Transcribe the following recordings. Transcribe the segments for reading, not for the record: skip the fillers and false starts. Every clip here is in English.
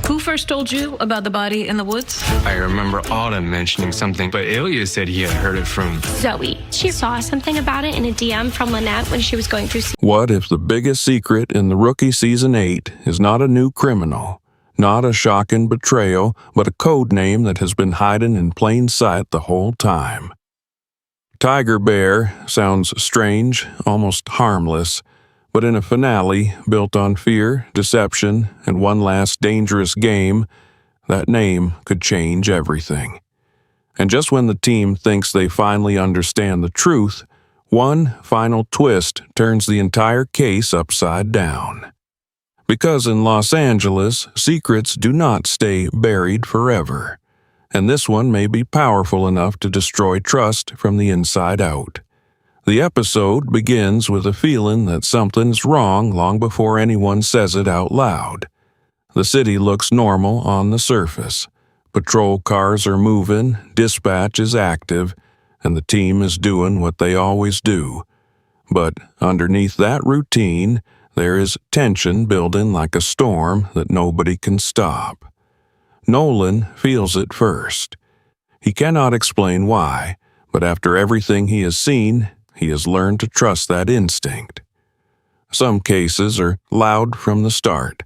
Who first told you about the body in the woods? I remember Autumn mentioning something, but Ilya said he had heard it from Zoe. She saw something about it in a DM from Lynette when she was going through. What if the biggest secret in the Rookie Season 8 is not a new criminal, not a shocking betrayal, but a code name that has been hiding in plain sight the whole time? Tiger Bear sounds strange, almost harmless, but in a finale built on fear, deception, and one last dangerous game, that name could change everything. And just when the team thinks they finally understand the truth, one final twist turns the entire case upside down. Because in Los Angeles, secrets do not stay buried forever, and this one may be powerful enough to destroy trust from the inside out. The episode begins with a feeling that something's wrong long before anyone says it out loud. The city looks normal on the surface. Patrol cars are moving, dispatch is active, and the team is doing what they always do. But underneath that routine, there is tension building like a storm that nobody can stop. Nolan feels it first. He cannot explain why, but after everything he has seen, he has learned to trust that instinct. Some cases are loud from the start,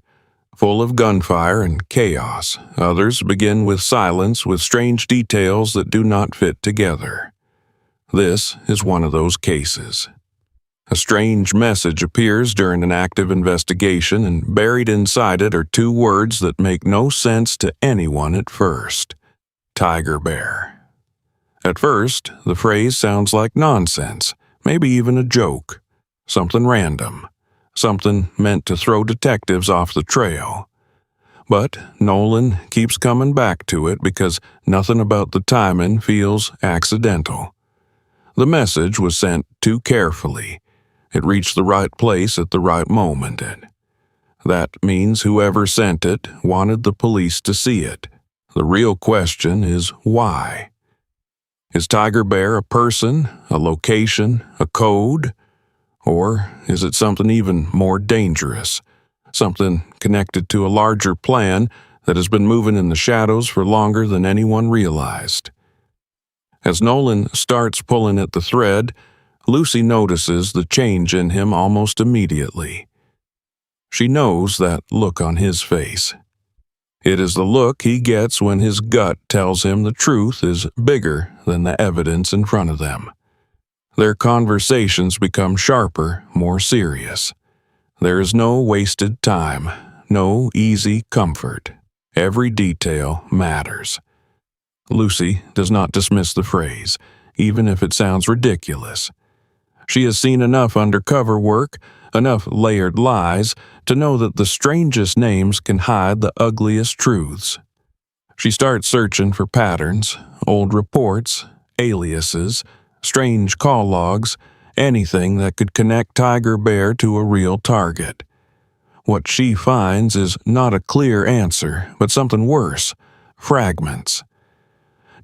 full of gunfire and chaos. Others begin with silence with strange details that do not fit together. This is one of those cases. A strange message appears during an active investigation, and buried inside it are two words that make no sense to anyone at first. Tiger Bear. At first, the phrase sounds like nonsense, maybe even a joke, something random, something meant to throw detectives off the trail. But Nolan keeps coming back to it because nothing about the timing feels accidental. The message was sent too carefully. It reached the right place at the right moment, and that means whoever sent it wanted the police to see it. The real question is why? Is Tiger Bear a person, a location, a code? Or is it something even more dangerous? Something connected to a larger plan that has been moving in the shadows for longer than anyone realized. As Nolan starts pulling at the thread, Lucy notices the change in him almost immediately. She knows that look on his face. It is the look he gets when his gut tells him the truth is bigger than the evidence in front of them. Their conversations become sharper, more serious. There is no wasted time, no easy comfort. Every detail matters. Lucy does not dismiss the phrase, even if it sounds ridiculous. She has seen enough undercover work, enough layered lies, to know that the strangest names can hide the ugliest truths. She starts searching for patterns, old reports, aliases, strange call logs, anything that could connect Tiger Bear to a real target. What she finds is not a clear answer, but something worse: fragments.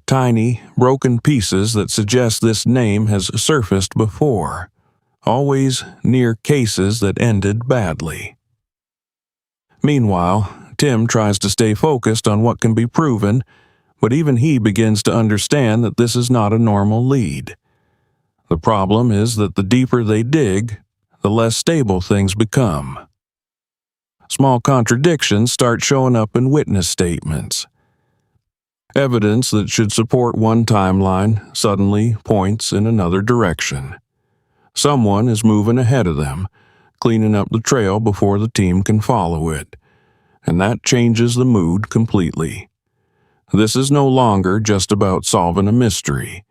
Tiny, broken pieces that suggest this name has surfaced before, always near cases that ended badly. Meanwhile, Tim tries to stay focused on what can be proven, but even he begins to understand that this is not a normal lead. The problem is that the deeper they dig, the less stable things become. Small contradictions start showing up in witness statements. Evidence that should support one timeline suddenly points in another direction. Someone is moving ahead of them, cleaning up the trail before the team can follow it, and that changes the mood completely. This is no longer just about solving a mystery.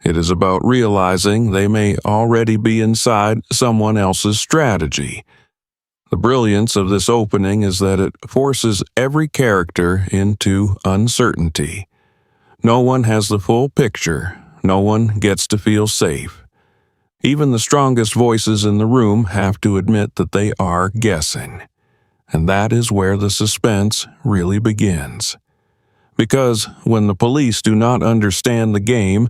It is about realizing they may already be inside someone else's strategy. The brilliance of this opening is that it forces every character into uncertainty. No one has the full picture. No one gets to feel safe. Even the strongest voices in the room have to admit that they are guessing. And that is where the suspense really begins. Because when the police do not understand the game,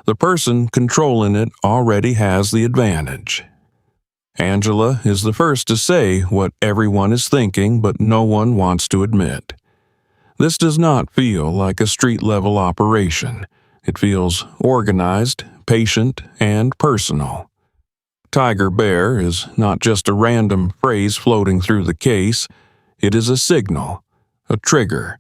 the person controlling it already has the advantage. Angela is the first to say what everyone is thinking, but no one wants to admit. This does not feel like a street-level operation. It feels organized, patient, and personal. Tiger Bear is not just a random phrase floating through the case. It is a signal, a trigger.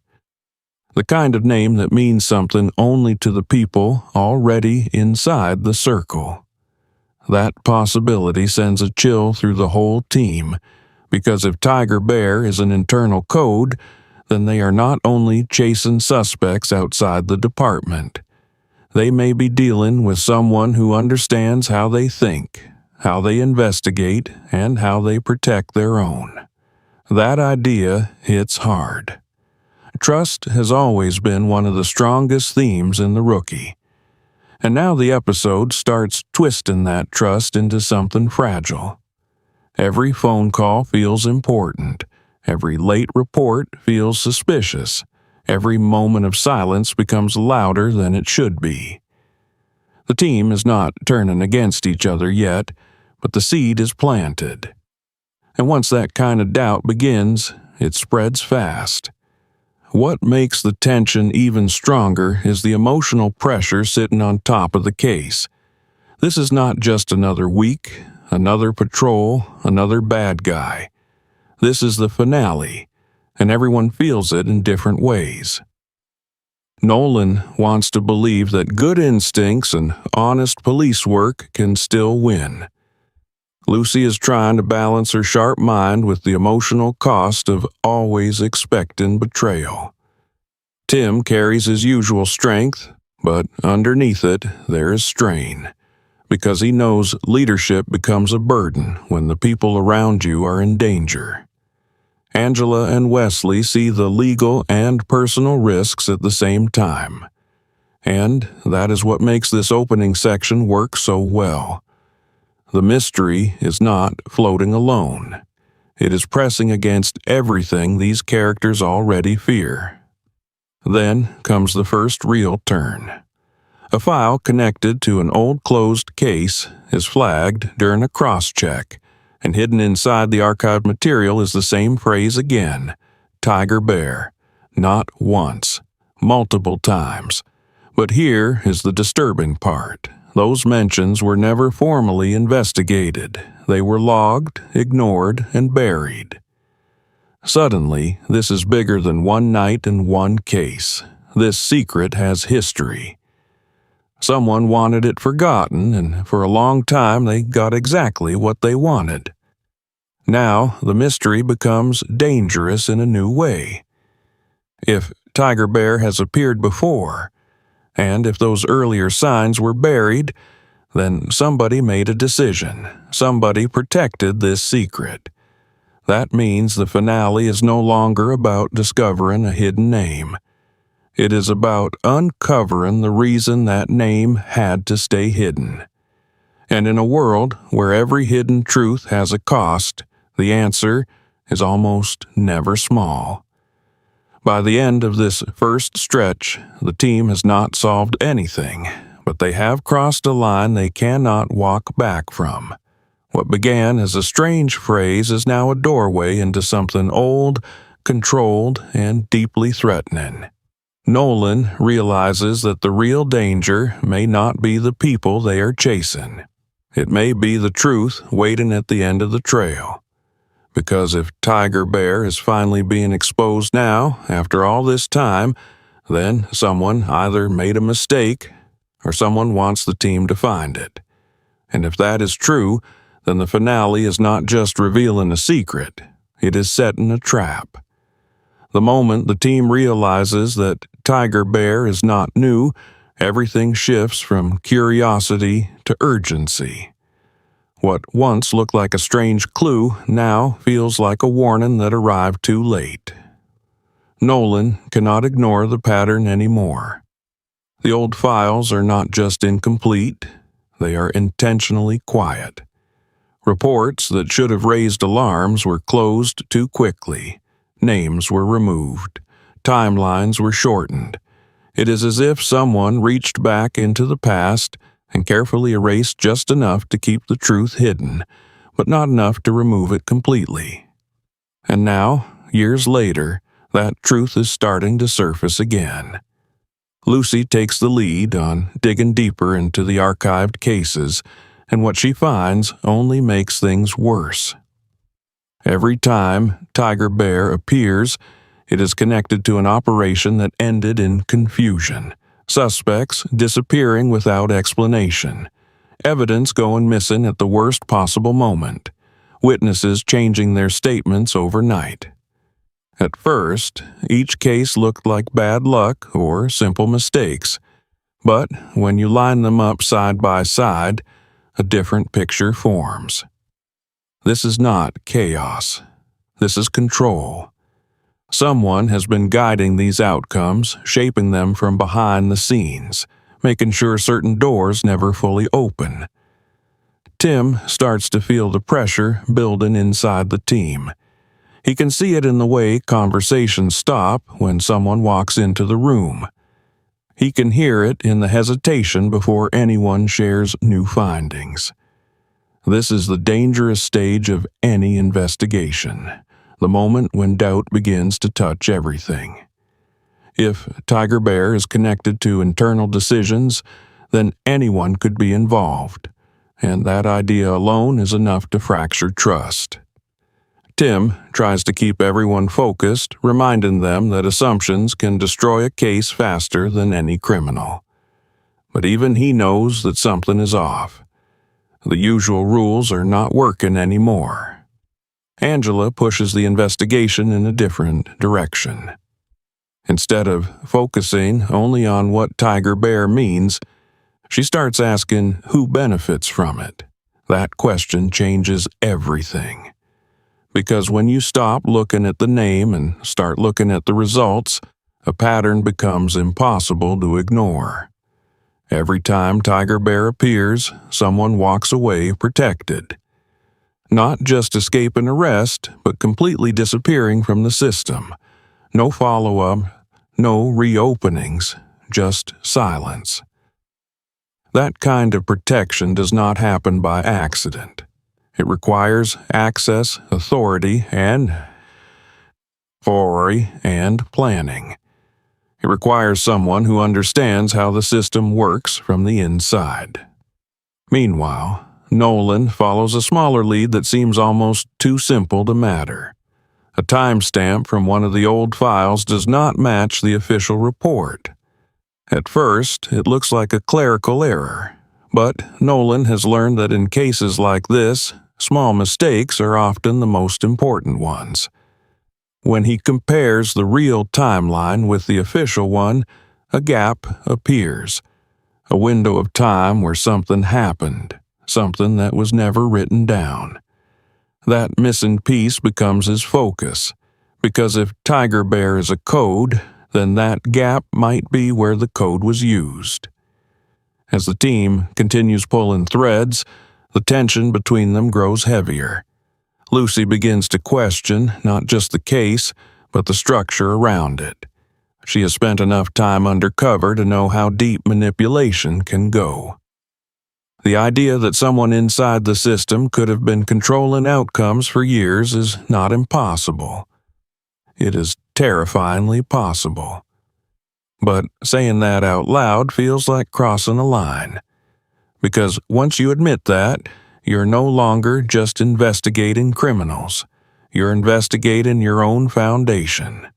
The kind of name that means something only to the people already inside the circle. That possibility sends a chill through the whole team, because if Tiger Bear is an internal code, then they are not only chasing suspects outside the department. They may be dealing with someone who understands how they think, how they investigate, and how they protect their own. That idea hits hard. Trust has always been one of the strongest themes in The Rookie. And now the episode starts twisting that trust into something fragile. Every phone call feels important. Every late report feels suspicious. Every moment of silence becomes louder than it should be. The team is not turning against each other yet, but the seed is planted. And once that kind of doubt begins, it spreads fast. What makes the tension even stronger is the emotional pressure sitting on top of the case. This is not just another week, another patrol, another bad guy. This is the finale, and everyone feels it in different ways. Nolan wants to believe that good instincts and honest police work can still win. Lucy is trying to balance her sharp mind with the emotional cost of always expecting betrayal. Tim carries his usual strength, but underneath it there is strain, because he knows leadership becomes a burden when the people around you are in danger. Angela and Wesley see the legal and personal risks at the same time. And that is what makes this opening section work so well. The mystery is not floating alone. It is pressing against everything these characters already fear. Then comes the first real turn. A file connected to an old closed case is flagged during a cross-check, and hidden inside the archived material is the same phrase again, Tiger Bear. Not once, multiple times. But here is the disturbing part. Those mentions were never formally investigated. They were logged, ignored, and buried. Suddenly, this is bigger than one night and one case. This secret has history. Someone wanted it forgotten, and for a long time they got exactly what they wanted. Now, the mystery becomes dangerous in a new way. If Tiger Bear has appeared before, and if those earlier signs were buried, then somebody made a decision. Somebody protected this secret. That means the finale is no longer about discovering a hidden name. It is about uncovering the reason that name had to stay hidden. And in a world where every hidden truth has a cost, the answer is almost never small. By the end of this first stretch, the team has not solved anything, but they have crossed a line they cannot walk back from. What began as a strange phrase is now a doorway into something old, controlled, and deeply threatening. Nolan realizes that the real danger may not be the people they are chasing. It may be the truth waiting at the end of the trail. Because if Tiger Bear is finally being exposed now, after all this time, then someone either made a mistake or someone wants the team to find it. And if that is true, then the finale is not just revealing a secret, it is setting a trap. The moment the team realizes that Tiger Bear is not new, everything shifts from curiosity to urgency. What once looked like a strange clue now feels like a warning that arrived too late. Nolan cannot ignore the pattern anymore. The old files are not just incomplete, they are intentionally quiet. Reports that should have raised alarms were closed too quickly. Names were removed. Timelines were shortened. It is as if someone reached back into the past and carefully erased just enough to keep the truth hidden, but not enough to remove it completely. And now, years later, That truth is starting to surface again. Lucy takes the lead on digging deeper into the archived cases, and what she finds only makes things worse. Every time Tiger Bear appears, it is connected to an operation that ended in confusion, suspects disappearing without explanation, evidence going missing at the worst possible moment, witnesses changing their statements overnight. At first, each case looked like bad luck or simple mistakes, but when you line them up side by side, a different picture forms. This is not chaos. This is control. Someone has been guiding these outcomes, shaping them from behind the scenes, making sure certain doors never fully open. Tim starts to feel the pressure building inside the team. He can see it in the way conversations stop when someone walks into the room. He can hear it in the hesitation before anyone shares new findings. This is the dangerous stage of any investigation, the moment when doubt begins to touch everything. If Tiger Bear is connected to internal decisions, then anyone could be involved, and that idea alone is enough to fracture trust. Tim tries to keep everyone focused, reminding them that assumptions can destroy a case faster than any criminal. But even he knows that something is off. The usual rules are not working anymore. Angela pushes the investigation in a different direction. Instead of focusing only on what Tiger Bear means, she starts asking who benefits from it. That question changes everything. Because when you stop looking at the name and start looking at the results, a pattern becomes impossible to ignore. Every time Tiger Bear appears, someone walks away protected. Not just escaping arrest, but completely disappearing from the system. No follow-up, no reopenings, just silence. That kind of protection does not happen by accident. It requires access, authority, and planning. It requires someone who understands how the system works from the inside. Meanwhile, Nolan follows a smaller lead that seems almost too simple to matter. A timestamp from one of the old files does not match the official report. At first, it looks like a clerical error, but Nolan has learned that in cases like this, small mistakes are often the most important ones. When he compares the real timeline with the official one, a gap appears. A window of time where something happened, something that was never written down. That missing piece becomes his focus, because if Tiger Bear is a code, then that gap might be where the code was used. As the team continues pulling threads, the tension between them grows heavier. Lucy begins to question not just the case, but the structure around it. She has spent enough time undercover to know how deep manipulation can go. The idea that someone inside the system could have been controlling outcomes for years is not impossible. It is terrifyingly possible. But saying that out loud feels like crossing a line. Because once you admit that, you're no longer just investigating criminals. You're investigating your own foundation.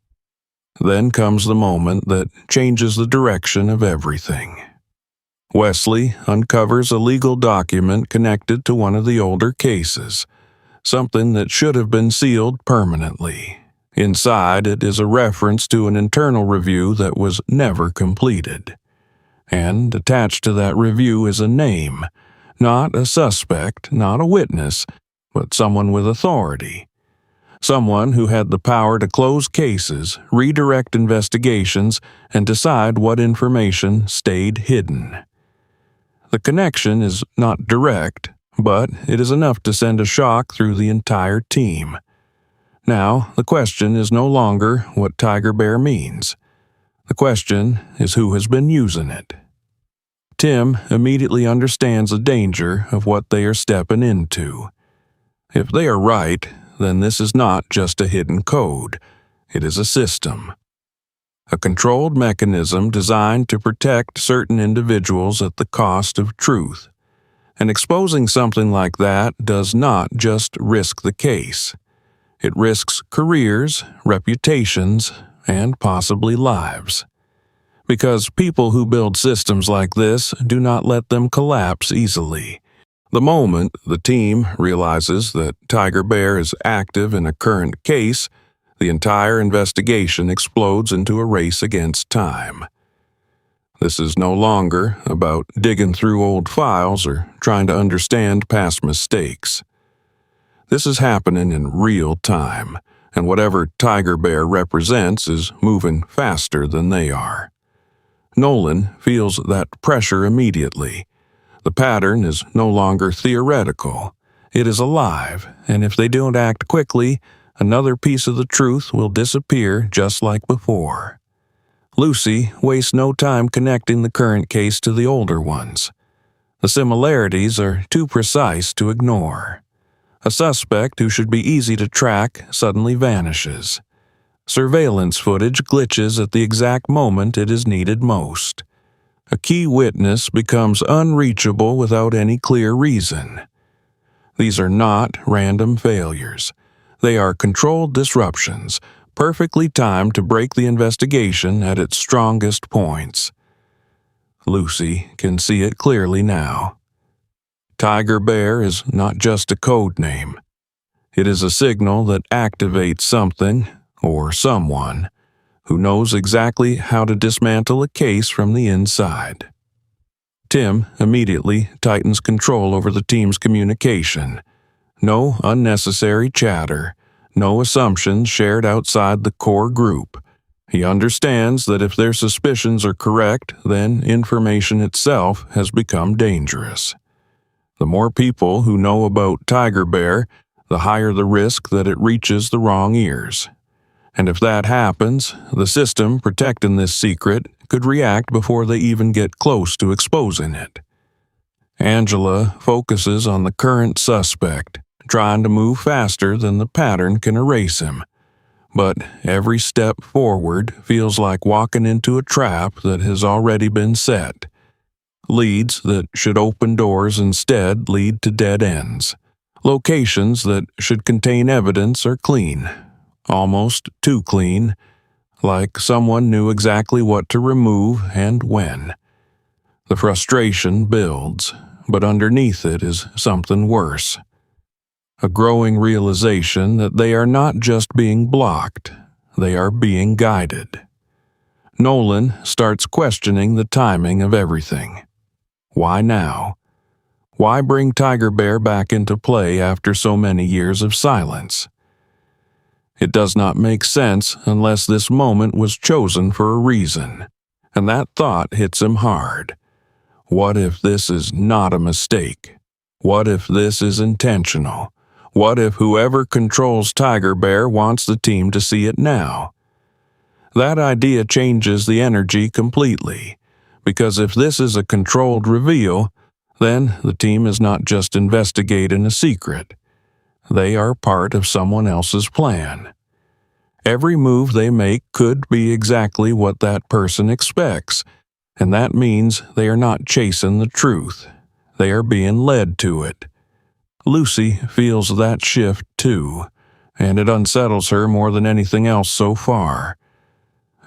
Then comes the moment that changes the direction of everything. Wesley uncovers a legal document connected to one of the older cases, something that should have been sealed permanently. Inside it is a reference to an internal review that was never completed. And attached to that review is a name, not a suspect, not a witness, but someone with authority. Someone who had the power to close cases, redirect investigations, and decide what information stayed hidden. The connection is not direct, but it is enough to send a shock through the entire team. Now, the question is no longer what Tiger Bear means. The question is who has been using it. Tim immediately understands the danger of what they are stepping into. If they are right, then this is not just a hidden code. It is a system. A controlled mechanism designed to protect certain individuals at the cost of truth. And exposing something like that does not just risk the case. It risks careers, reputations, and possibly lives. Because people who build systems like this do not let them collapse easily. The moment the team realizes that Tiger Bear is active in a current case, the entire investigation explodes into a race against time. This is no longer about digging through old files or trying to understand past mistakes. This is happening in real time, and whatever Tiger Bear represents is moving faster than they are. Nolan feels that pressure immediately. The pattern is no longer theoretical. It is alive, and if they don't act quickly, another piece of the truth will disappear just like before. Lucy wastes no time connecting the current case to the older ones. The similarities are too precise to ignore. A suspect who should be easy to track suddenly vanishes. Surveillance footage glitches at the exact moment it is needed most. A key witness becomes unreachable without any clear reason. These are not random failures. They are controlled disruptions, perfectly timed to break the investigation at its strongest points. Lucy can see it clearly now. Tiger Bear is not just a code name. It is a signal that activates something, or someone, who knows exactly how to dismantle a case from the inside. Tim immediately tightens control over the team's communication. No unnecessary chatter, no assumptions shared outside the core group. He understands that if their suspicions are correct, then information itself has become dangerous. The more people who know about Tiger Bear, the higher the risk that it reaches the wrong ears. And if that happens, the system protecting this secret could react before they even get close to exposing it. Angela focuses on the current suspect, trying to move faster than the pattern can erase him. But every step forward feels like walking into a trap that has already been set. Leads that should open doors instead lead to dead ends. Locations that should contain evidence are clean. Almost too clean, like someone knew exactly what to remove and when. The frustration builds, but underneath it is something worse. A growing realization that they are not just being blocked, they are being guided. Nolan starts questioning the timing of everything. Why now? Why bring Tiger Bear back into play after so many years of silence? It does not make sense unless this moment was chosen for a reason, and that thought hits him hard. What if this is not a mistake? What if this is intentional? What if whoever controls Tiger Bear wants the team to see it now? That idea changes the energy completely, because if this is a controlled reveal, then the team is not just investigating a secret. They are part of someone else's plan. Every move they make could be exactly what that person expects, and that means they are not chasing the truth. They are being led to it. Lucy feels that shift too, and it unsettles her more than anything else so far.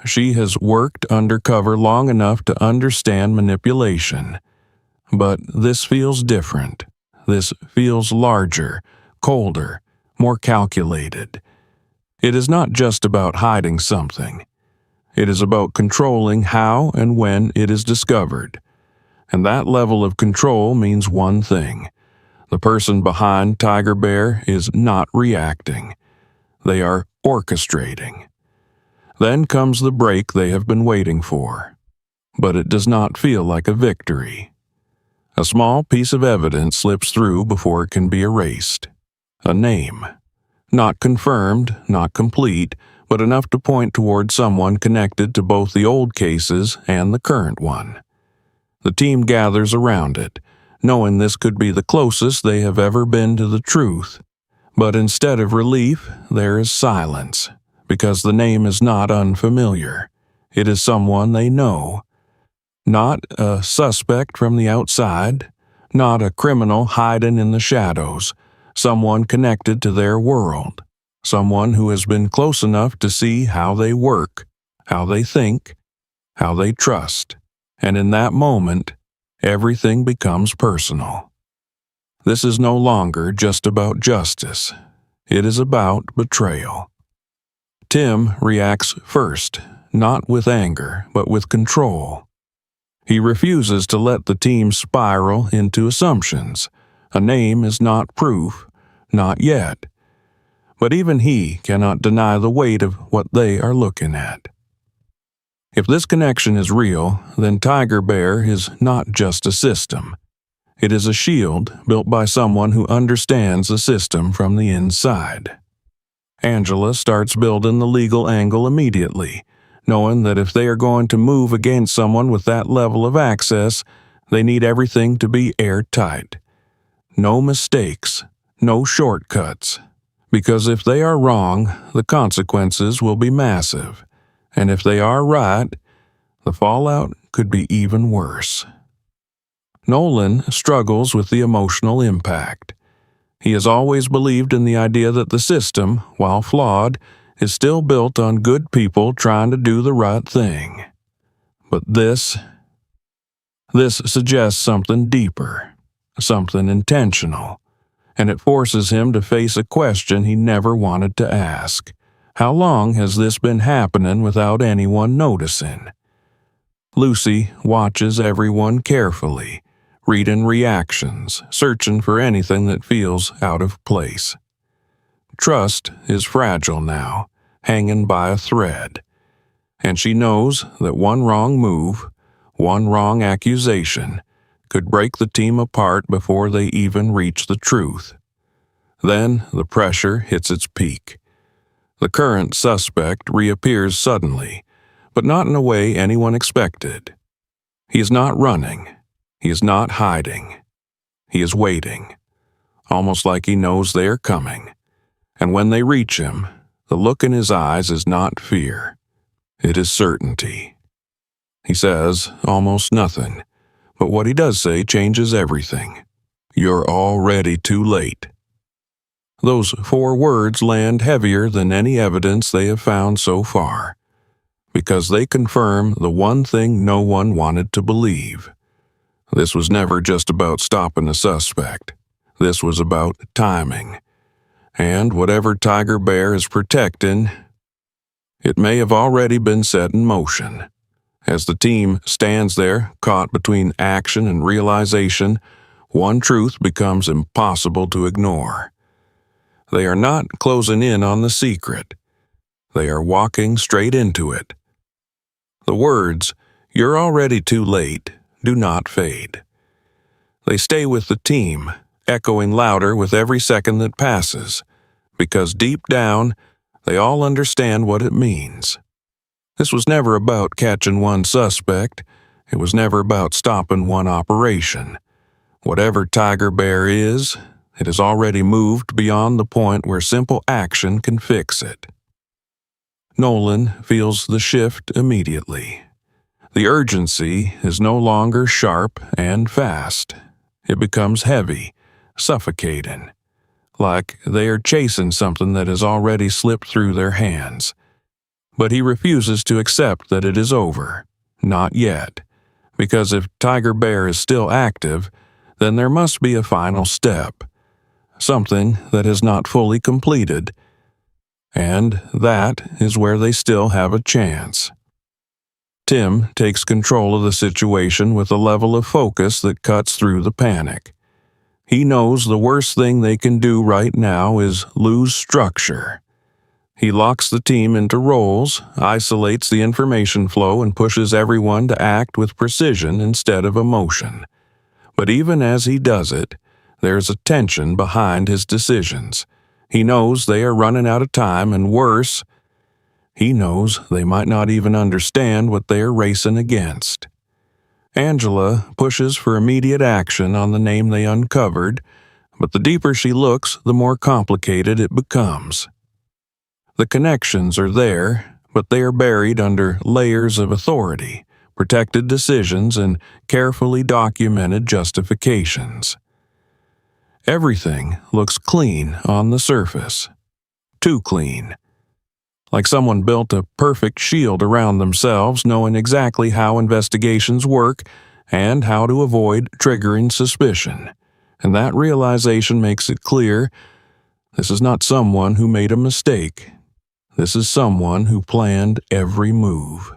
She has worked undercover long enough to understand manipulation. But this feels different. This feels larger, colder, more calculated. It is not just about hiding something. It is about controlling how and when it is discovered. And that level of control means one thing. The person behind Tiger Bear is not reacting. They are orchestrating. Then comes the break they have been waiting for. But it does not feel like a victory. A small piece of evidence slips through before it can be erased. A name. Not confirmed, not complete, but enough to point toward someone connected to both the old cases and the current one. The team gathers around it, knowing this could be the closest they have ever been to the truth. But instead of relief, there is silence. because the name is not unfamiliar. It is someone they know. Not a suspect from the outside, not a criminal hiding in the shadows, someone connected to their world, someone who has been close enough to see how they work, how they think, how they trust. And in that moment, everything becomes personal. This is no longer just about justice. It is about betrayal. Tim reacts first, not with anger, but with control. He refuses to let the team spiral into assumptions. A name is not proof, not yet. But even he cannot deny the weight of what they are looking at. If this connection is real, then Tiger Bear is not just a system. It is a shield built by someone who understands the system from the inside. Angela starts building the legal angle immediately, knowing that if they are going to move against someone with that level of access, they need everything to be airtight. No mistakes, no shortcuts. Because if they are wrong, the consequences will be massive. And if they are right, the fallout could be even worse. Nolan struggles with the emotional impact. He has always believed in the idea that the system, while flawed, is still built on good people trying to do the right thing. But this suggests something deeper, something intentional, and it forces him to face a question he never wanted to ask. How long has this been happening without anyone noticing? Lucy watches everyone carefully, reading reactions, searching for anything that feels out of place. Trust is fragile now, hanging by a thread, and she knows that one wrong move, one wrong accusation, could break the team apart before they even reach the truth. Then the pressure hits its peak. The current suspect reappears suddenly, but not in a way anyone expected. He is not running. He is not hiding. He is waiting, almost like he knows they are coming. And when they reach him, the look in his eyes is not fear. It is certainty. He says almost nothing, but what he does say changes everything. You're already too late. Those 4 words land heavier than any evidence they have found so far, because they confirm the one thing no one wanted to believe. This was never just about stopping a suspect. This was about timing. And whatever Tiger Bear is protecting, it may have already been set in motion. As the team stands there, caught between action and realization, one truth becomes impossible to ignore. They are not closing in on the secret. They are walking straight into it. The words, "You're already too late," do not fade. They stay with the team, echoing louder with every second that passes, because deep down, they all understand what it means. This was never about catching one suspect. It was never about stopping one operation. Whatever Tiger Bear is, it has already moved beyond the point where simple action can fix it. Nolan feels the shift immediately. The urgency is no longer sharp and fast. It becomes heavy, suffocating, like they are chasing something that has already slipped through their hands. But he refuses to accept that it is over. Not yet. Because if Tiger Bear is still active, then there must be a final step. Something that is not fully completed. And that is where they still have a chance. Tim takes control of the situation with a level of focus that cuts through the panic. He knows the worst thing they can do right now is lose structure. He locks the team into roles, isolates the information flow, and pushes everyone to act with precision instead of emotion. But even as he does it, there's a tension behind his decisions. He knows they are running out of time, and worse, he knows they might not even understand what they are racing against. Angela pushes for immediate action on the name they uncovered, but the deeper she looks, the more complicated it becomes. The connections are there, but they are buried under layers of authority, protected decisions, and carefully documented justifications. Everything looks clean on the surface. Too clean. Like someone built a perfect shield around themselves, knowing exactly how investigations work and how to avoid triggering suspicion. And that realization makes it clear this is not someone who made a mistake. This is someone who planned every move.